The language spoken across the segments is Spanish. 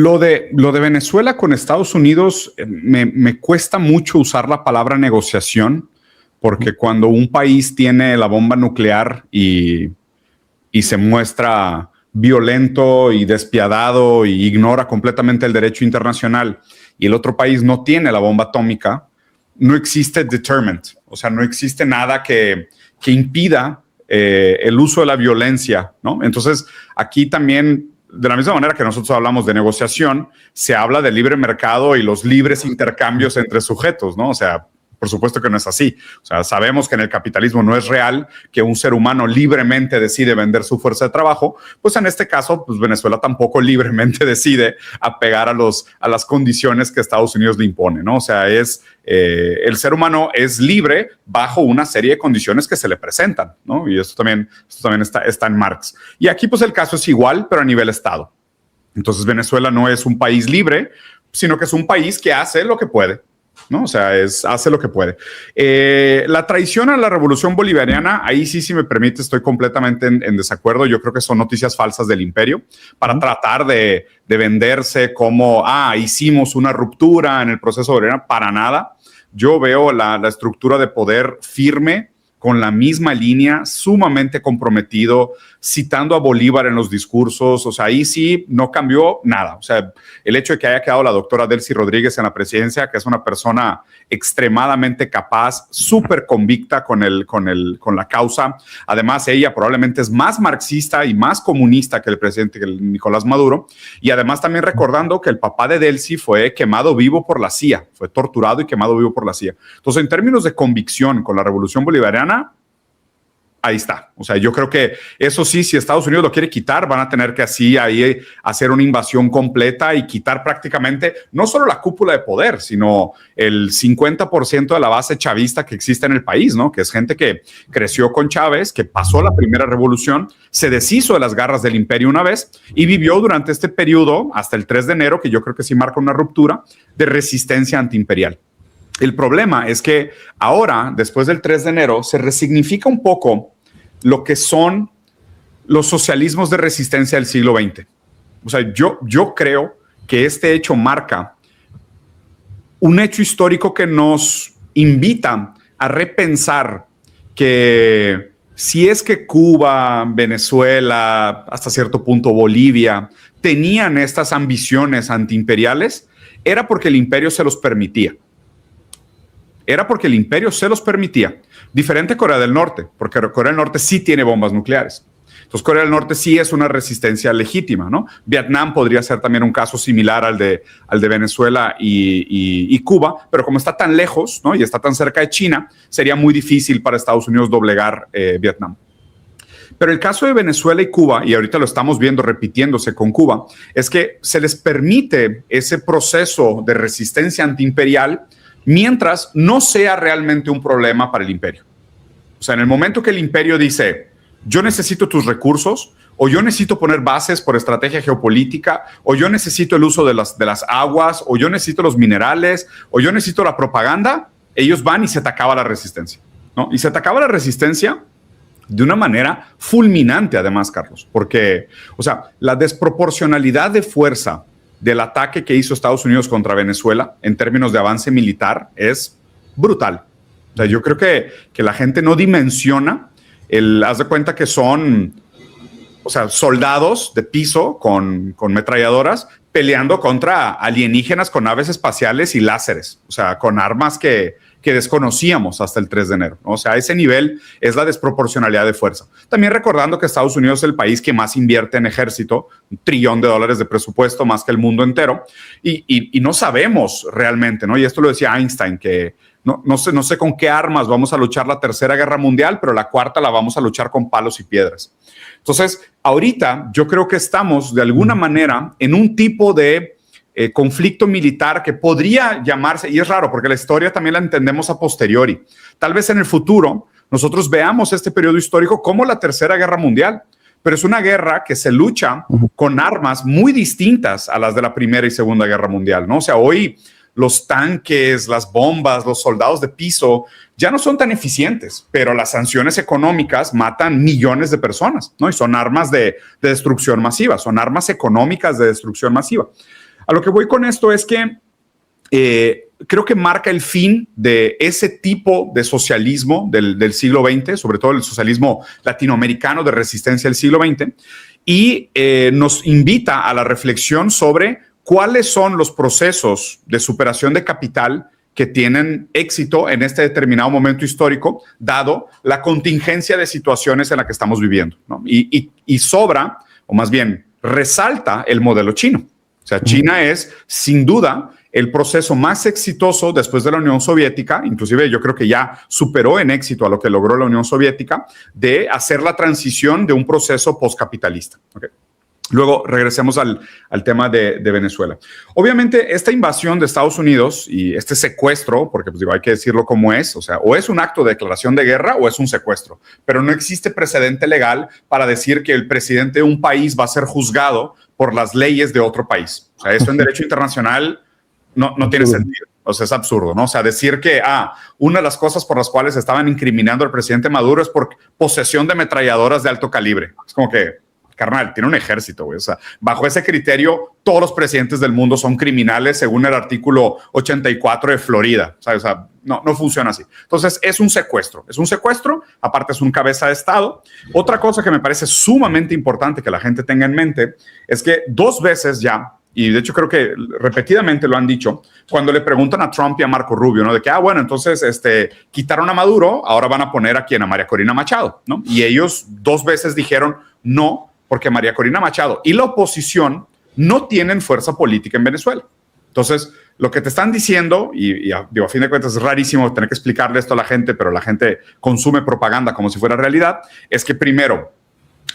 Lo de Venezuela con Estados Unidos, me cuesta mucho usar la palabra negociación, porque cuando un país tiene la bomba nuclear y se muestra violento y despiadado y ignora completamente el derecho internacional, y el otro país no tiene la bomba atómica, no existe deterrent, o sea, no existe nada que impida el uso de la violencia, ¿no? Entonces, aquí también, de la misma manera que nosotros hablamos de negociación, se habla de libre mercado y los libres intercambios entre sujetos, ¿no? O sea, por supuesto que no es así. O sea, sabemos que en el capitalismo no es real que un ser humano libremente decide vender su fuerza de trabajo. Pues en este caso, pues Venezuela tampoco libremente decide apegar a las condiciones que Estados Unidos le impone, ¿no? O sea, el ser humano es libre bajo una serie de condiciones que se le presentan, ¿no? Y esto también está en Marx. Y aquí, pues el caso es igual, pero a nivel Estado. Entonces, Venezuela no es un país libre, sino que es un país que hace lo que puede, ¿no? O sea, hace lo que puede. La traición a la revolución bolivariana, ahí sí, si me permite, estoy completamente en desacuerdo. Yo creo que son noticias falsas del imperio para tratar de venderse como, hicimos una ruptura en el proceso bolivariano. Para nada. Yo veo la estructura de poder firme, con la misma línea, sumamente comprometido, citando a Bolívar en los discursos. O sea, ahí sí no cambió nada. O sea, el hecho de que haya quedado la doctora Delcy Rodríguez en la presidencia, que es una persona extremadamente capaz, súper convicta con la causa. Además, ella probablemente es más marxista y más comunista que el presidente, que el Nicolás Maduro. Y además también recordando que el papá de Delcy fue quemado vivo por la CIA, fue torturado y quemado vivo por la CIA. Entonces, en términos de convicción con la revolución bolivariana, ahí está. O sea, yo creo que eso sí, si Estados Unidos lo quiere quitar, van a tener que ahí hacer una invasión completa y quitar prácticamente no solo la cúpula de poder, sino el 50% de la base chavista que existe en el país, ¿no? Que es gente que creció con Chávez, que pasó la primera revolución, se deshizo de las garras del imperio una vez y vivió durante este periodo hasta el 3 de enero, que yo creo que sí marca una ruptura de resistencia antiimperial. El problema es que ahora, después del 3 de enero, se resignifica un poco lo que son los socialismos de resistencia del siglo XX. O sea, yo creo que este hecho marca un hecho histórico que nos invita a repensar que si es que Cuba, Venezuela, hasta cierto punto Bolivia, tenían estas ambiciones antiimperiales, era porque el imperio se los permitía. Era porque el imperio se los permitía. Diferente a Corea del Norte, porque Corea del Norte sí tiene bombas nucleares. Entonces, Corea del Norte sí es una resistencia legítima, ¿no? Vietnam podría ser también un caso similar al de Venezuela y Cuba, pero como está tan lejos, ¿no? Y está tan cerca de China, sería muy difícil para Estados Unidos doblegar Vietnam. Pero el caso de Venezuela y Cuba, y ahorita lo estamos viendo repitiéndose con Cuba, es que se les permite ese proceso de resistencia antiimperial mientras no sea realmente un problema para el imperio. O sea, en el momento que el imperio dice, yo necesito tus recursos, o yo necesito poner bases por estrategia geopolítica, o yo necesito el uso de las aguas, o yo necesito los minerales, o yo necesito la propaganda, ellos van y se te acaba la resistencia, ¿no? Y se te acaba la resistencia de una manera fulminante, además, Carlos, porque, o sea, la desproporcionalidad de fuerza del ataque que hizo Estados Unidos contra Venezuela en términos de avance militar es brutal. O sea, yo creo que la gente no dimensiona haz de cuenta que son, o sea, soldados de piso con metralladoras peleando contra alienígenas con naves espaciales y láseres, o sea, con armas que desconocíamos hasta el 3 de enero, ¿no? O sea, a ese nivel es la desproporcionalidad de fuerza. También recordando que Estados Unidos es el país que más invierte en ejército, $1 trillón de presupuesto, más que el mundo entero, y no sabemos realmente, ¿no? Y esto lo decía Einstein, que no sé con qué armas vamos a luchar la Tercera Guerra Mundial, pero la cuarta la vamos a luchar con palos y piedras. Entonces, ahorita yo creo que estamos de alguna manera en un tipo de conflicto militar que podría llamarse, y es raro porque la historia también la entendemos a posteriori. Tal vez en el futuro nosotros veamos este periodo histórico como la Tercera Guerra Mundial, pero es una guerra que se lucha con armas muy distintas a las de la Primera y Segunda Guerra Mundial, ¿no? O sea, hoy los tanques, las bombas, los soldados de piso ya no son tan eficientes, pero las sanciones económicas matan millones de personas, ¿no? Y son armas de destrucción masiva, son armas económicas de destrucción masiva. A lo que voy con esto es que creo que marca el fin de ese tipo de socialismo del siglo XX, sobre todo el socialismo latinoamericano de resistencia del siglo XX, y nos invita a la reflexión sobre cuáles son los procesos de superación de capital que tienen éxito en este determinado momento histórico, dado la contingencia de situaciones en la que estamos viviendo, ¿no? Y sobra, o más bien resalta, el modelo chino. O sea, China es, sin duda, el proceso más exitoso después de la Unión Soviética, inclusive yo creo que ya superó en éxito a lo que logró la Unión Soviética, de hacer la transición de un proceso postcapitalista. Okay. Luego regresemos al tema de Venezuela. Obviamente, esta invasión de Estados Unidos y este secuestro, porque pues, digo, hay que decirlo como es, o sea, o es un acto de declaración de guerra o es un secuestro, pero no existe precedente legal para decir que el presidente de un país va a ser juzgado por las leyes de otro país. O sea, eso en derecho internacional no tiene sentido. O sea, es absurdo, ¿no? O sea, decir que una de las cosas por las cuales estaban incriminando al presidente Maduro es por posesión de ametralladoras de alto calibre. Es como que, carnal, tiene un ejército, güey. O sea, bajo ese criterio, todos los presidentes del mundo son criminales según el artículo 84 de Florida. O sea, no funciona así. Entonces, es un secuestro. Es un secuestro, aparte es un cabeza de Estado. Otra cosa que me parece sumamente importante que la gente tenga en mente es que 2 veces ya, y de hecho creo que repetidamente lo han dicho, cuando le preguntan a Trump y a Marco Rubio, ¿no? De que, bueno, entonces quitaron a Maduro, ahora van a poner a quién, a María Corina Machado, ¿no? Y ellos 2 veces dijeron no, porque María Corina Machado y la oposición no tienen fuerza política en Venezuela. Entonces, lo que te están diciendo, y a fin de cuentas es rarísimo tener que explicarle esto a la gente, pero la gente consume propaganda como si fuera realidad, es que primero,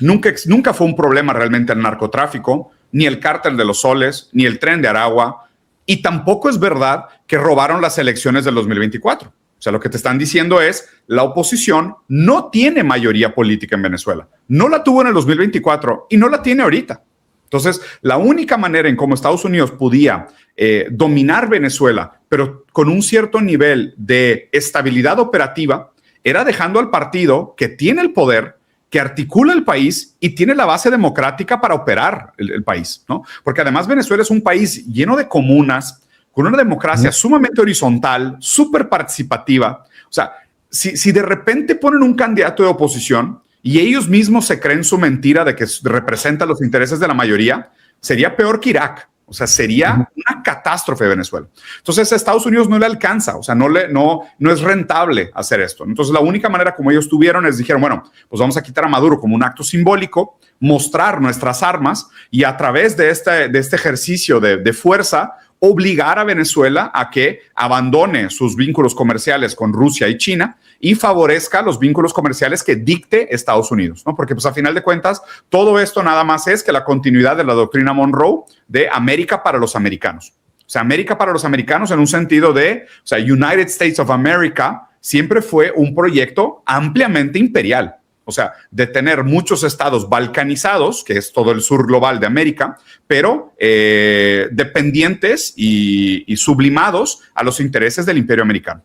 nunca fue un problema realmente el narcotráfico, ni el cártel de los soles, ni el tren de Aragua, y tampoco es verdad que robaron las elecciones del 2024. O sea, lo que te están diciendo es la oposición no tiene mayoría política en Venezuela. No la tuvo en el 2024 y no la tiene ahorita. Entonces, la única manera en cómo Estados Unidos podía dominar Venezuela, pero con un cierto nivel de estabilidad operativa, era dejando al partido que tiene el poder, que articula el país y tiene la base democrática para operar el país, ¿no? Porque además Venezuela es un país lleno de comunas, con una democracia sumamente horizontal, súper participativa. O sea, si de repente ponen un candidato de oposición y ellos mismos se creen su mentira de que representa los intereses de la mayoría, sería peor que Irak. O sea, sería una catástrofe Venezuela. Entonces, a Estados Unidos no le alcanza, o sea, no es rentable hacer esto. Entonces, la única manera como ellos tuvieron es dijeron, bueno, pues vamos a quitar a Maduro como un acto simbólico, mostrar nuestras armas y a través de este ejercicio de fuerza, obligar a Venezuela a que abandone sus vínculos comerciales con Rusia y China y favorezca los vínculos comerciales que dicte Estados Unidos, ¿no? Porque pues a final de cuentas todo esto nada más es que la continuidad de la doctrina Monroe de América para los americanos. O sea, América para los americanos en un sentido de, o sea, United States of America siempre fue un proyecto ampliamente imperial. O sea, de tener muchos estados balcanizados, que es todo el sur global de América, pero dependientes y sublimados a los intereses del imperio americano.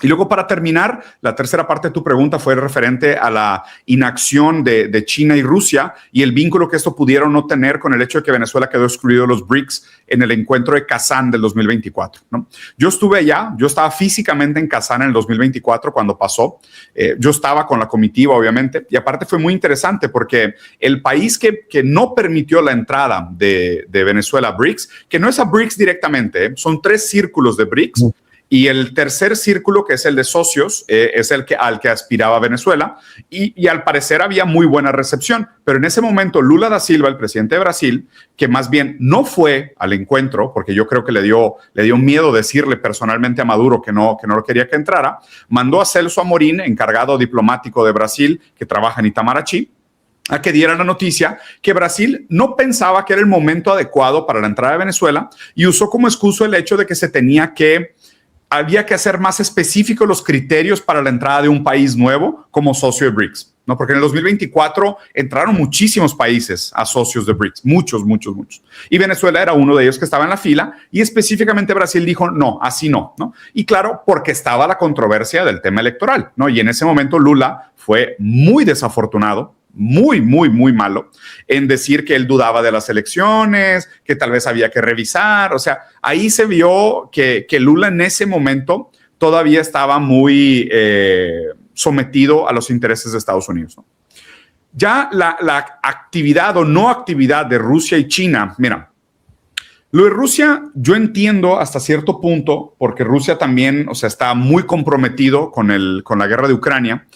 Y luego, para terminar, la tercera parte de tu pregunta fue referente a la inacción de China y Rusia y el vínculo que esto pudiera no tener con el hecho de que Venezuela quedó excluido de los BRICS en el encuentro de Kazán del 2024, ¿no? Yo estuve allá, yo estaba físicamente en Kazán en el 2024 cuando pasó. Yo estaba con la comitiva, obviamente, y aparte fue muy interesante porque el país que no permitió la entrada de Venezuela a BRICS, que no es a BRICS directamente, son 3 círculos de BRICS, y el tercer círculo, que es el de socios, es al que aspiraba Venezuela. Y al parecer había muy buena recepción. Pero en ese momento Lula da Silva, el presidente de Brasil, que más bien no fue al encuentro, porque yo creo que le dio miedo decirle personalmente a Maduro que no lo quería que entrara, mandó a Celso Amorín, encargado diplomático de Brasil, que trabaja en Itamaraty, a que diera la noticia que Brasil no pensaba que era el momento adecuado para la entrada de Venezuela y usó como excusa el hecho de que había que hacer más específicos los criterios para la entrada de un país nuevo como socio de BRICS, ¿no? Porque en el 2024 entraron muchísimos países a socios de BRICS, muchos. Y Venezuela era uno de ellos que estaba en la fila y específicamente Brasil dijo, no, así no. Y claro, porque estaba la controversia del tema electoral, ¿no? Y en ese momento Lula fue muy desafortunado muy, muy, muy malo en decir que él dudaba de las elecciones, que tal vez había que revisar. O sea, ahí se vio que Lula en ese momento todavía estaba muy sometido a los intereses de Estados Unidos, ¿no? Ya la actividad o no actividad de Rusia y China, mira, lo de Rusia yo entiendo hasta cierto punto, porque Rusia también, o sea, está muy comprometido con la guerra de Ucrania.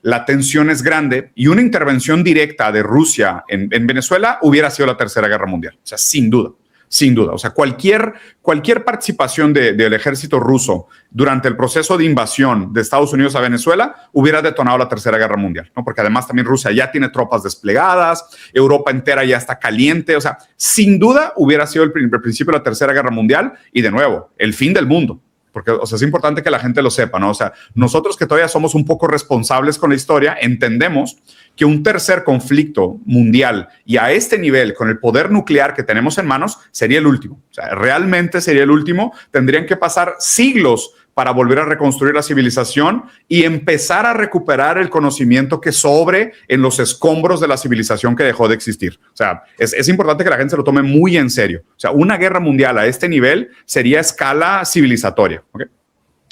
La tensión es grande y una intervención directa de Rusia en Venezuela hubiera sido la Tercera Guerra Mundial. O sea, sin duda. Sin duda. O sea, cualquier participación del ejército ruso durante el proceso de invasión de Estados Unidos a Venezuela hubiera detonado la Tercera Guerra Mundial, ¿no? Porque además también Rusia ya tiene tropas desplegadas, Europa entera ya está caliente. O sea, sin duda hubiera sido el principio de la Tercera Guerra Mundial y, de nuevo, el fin del mundo. Porque, o sea, es importante que la gente lo sepa, ¿no? O sea, nosotros que todavía somos un poco responsables con la historia, entendemos que un tercer conflicto mundial y a este nivel, con el poder nuclear que tenemos en manos, sería el último. O sea, realmente sería el último. Tendrían que pasar siglos para volver a reconstruir la civilización y empezar a recuperar el conocimiento que sobre en los escombros de la civilización que dejó de existir. O sea, es importante que la gente se lo tome muy en serio. O sea, una guerra mundial a este nivel sería escala civilizatoria, ¿okay?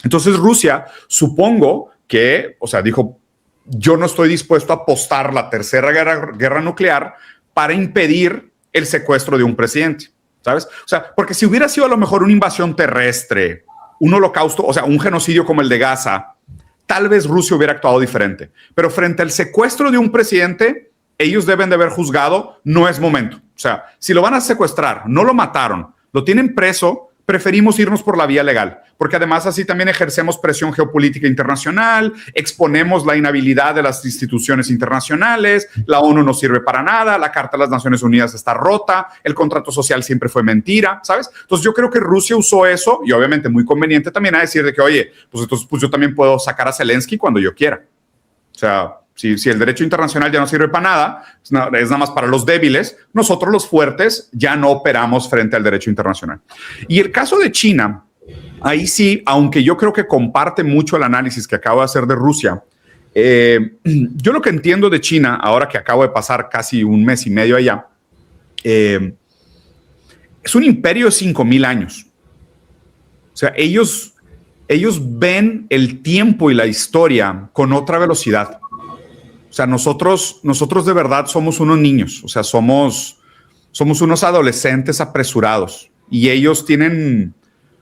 Entonces Rusia, supongo que, o sea, dijo, yo no estoy dispuesto a apostar la tercera guerra nuclear para impedir el secuestro de un presidente, ¿sabes? O sea, porque si hubiera sido a lo mejor una invasión terrestre, un holocausto, o sea, un genocidio como el de Gaza, tal vez Rusia hubiera actuado diferente. Pero frente al secuestro de un presidente, ellos deben de haber juzgado, no es momento. O sea, si lo van a secuestrar, no lo mataron, lo tienen preso, preferimos irnos por la vía legal, porque además así también ejercemos presión geopolítica internacional, exponemos la inhabilidad de las instituciones internacionales, la ONU no sirve para nada, la Carta de las Naciones Unidas está rota, el contrato social siempre fue mentira, ¿sabes? Entonces yo creo que Rusia usó eso, y obviamente muy conveniente también, a decir de que, oye, pues entonces pues yo también puedo sacar a Zelensky cuando yo quiera. O sea, si el derecho internacional ya no sirve para nada, es nada más para los débiles, nosotros los fuertes ya no operamos frente al derecho internacional. Y el caso de China, ahí sí, aunque yo creo que comparte mucho el análisis que acabo de hacer de Rusia, yo lo que entiendo de China, ahora que acabo de pasar casi un mes y medio allá, es un imperio de 5,000 años. O sea, ellos ven el tiempo y la historia con otra velocidad. O sea, nosotros de verdad somos unos niños, o sea, somos unos adolescentes apresurados y ellos tienen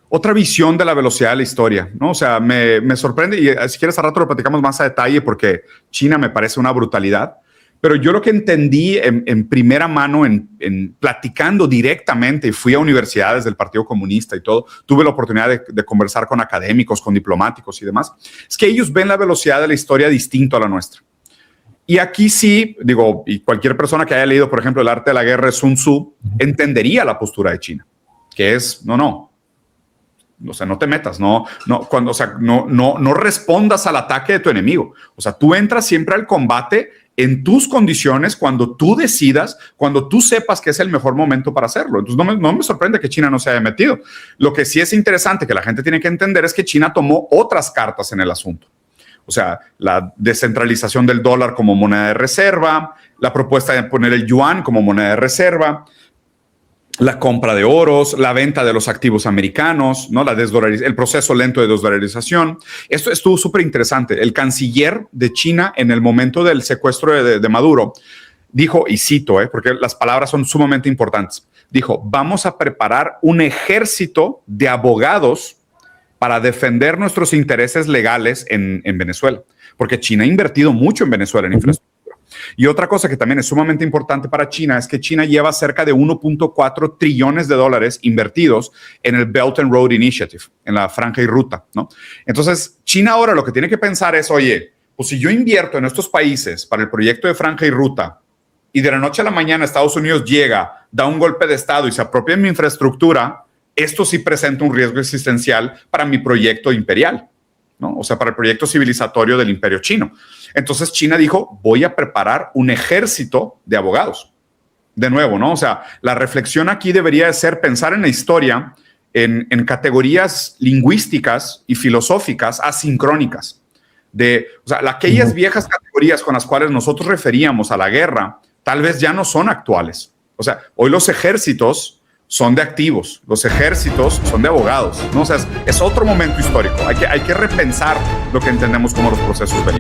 otra visión de la velocidad de la historia, ¿no? O sea, me sorprende y si quieres a rato lo platicamos más a detalle porque China me parece una brutalidad, pero yo lo que entendí en primera mano, en platicando directamente, y fui a universidades del Partido Comunista y todo, tuve la oportunidad de conversar con académicos, con diplomáticos y demás, es que ellos ven la velocidad de la historia distinto a la nuestra. Y aquí sí, digo, y cualquier persona que haya leído, por ejemplo, El arte de la guerra de Sun Tzu, entendería la postura de China, que es, no, o sea, no te metas, no respondas al ataque de tu enemigo. O sea, tú entras siempre al combate en tus condiciones, cuando tú decidas, cuando tú sepas que es el mejor momento para hacerlo. Entonces, no me sorprende que China no se haya metido. Lo que sí es interesante que la gente tiene que entender es que China tomó otras cartas en el asunto. O sea, la descentralización del dólar como moneda de reserva, la propuesta de poner el yuan como moneda de reserva, la compra de oros, la venta de los activos americanos, ¿no? El proceso lento de desdolarización. Esto estuvo súper interesante. El canciller de China en el momento del secuestro de Maduro dijo, y cito, porque las palabras son sumamente importantes, dijo, vamos a preparar un ejército de abogados para defender nuestros intereses legales en Venezuela, porque China ha invertido mucho en Venezuela en infraestructura. Y otra cosa que también es sumamente importante para China es que China lleva cerca de 1.4 trillones de dólares invertidos en el Belt and Road Initiative, en la franja y ruta, ¿no? Entonces, China ahora lo que tiene que pensar es, oye, pues si yo invierto en estos países para el proyecto de franja y ruta y de la noche a la mañana Estados Unidos llega, da un golpe de estado y se apropia de mi infraestructura, esto sí presenta un riesgo existencial para mi proyecto imperial, ¿no? O sea, para el proyecto civilizatorio del imperio chino. Entonces China dijo, voy a preparar un ejército de abogados. De nuevo, ¿no? O sea, la reflexión aquí debería ser pensar en la historia en categorías lingüísticas y filosóficas asincrónicas. O sea, aquellas viejas categorías con las cuales nosotros referíamos a la guerra, tal vez ya no son actuales. O sea, hoy los ejércitos son de activos, los ejércitos son de abogados, ¿no? O sea, es otro momento histórico. Hay que repensar lo que entendemos como los procesos bélicos.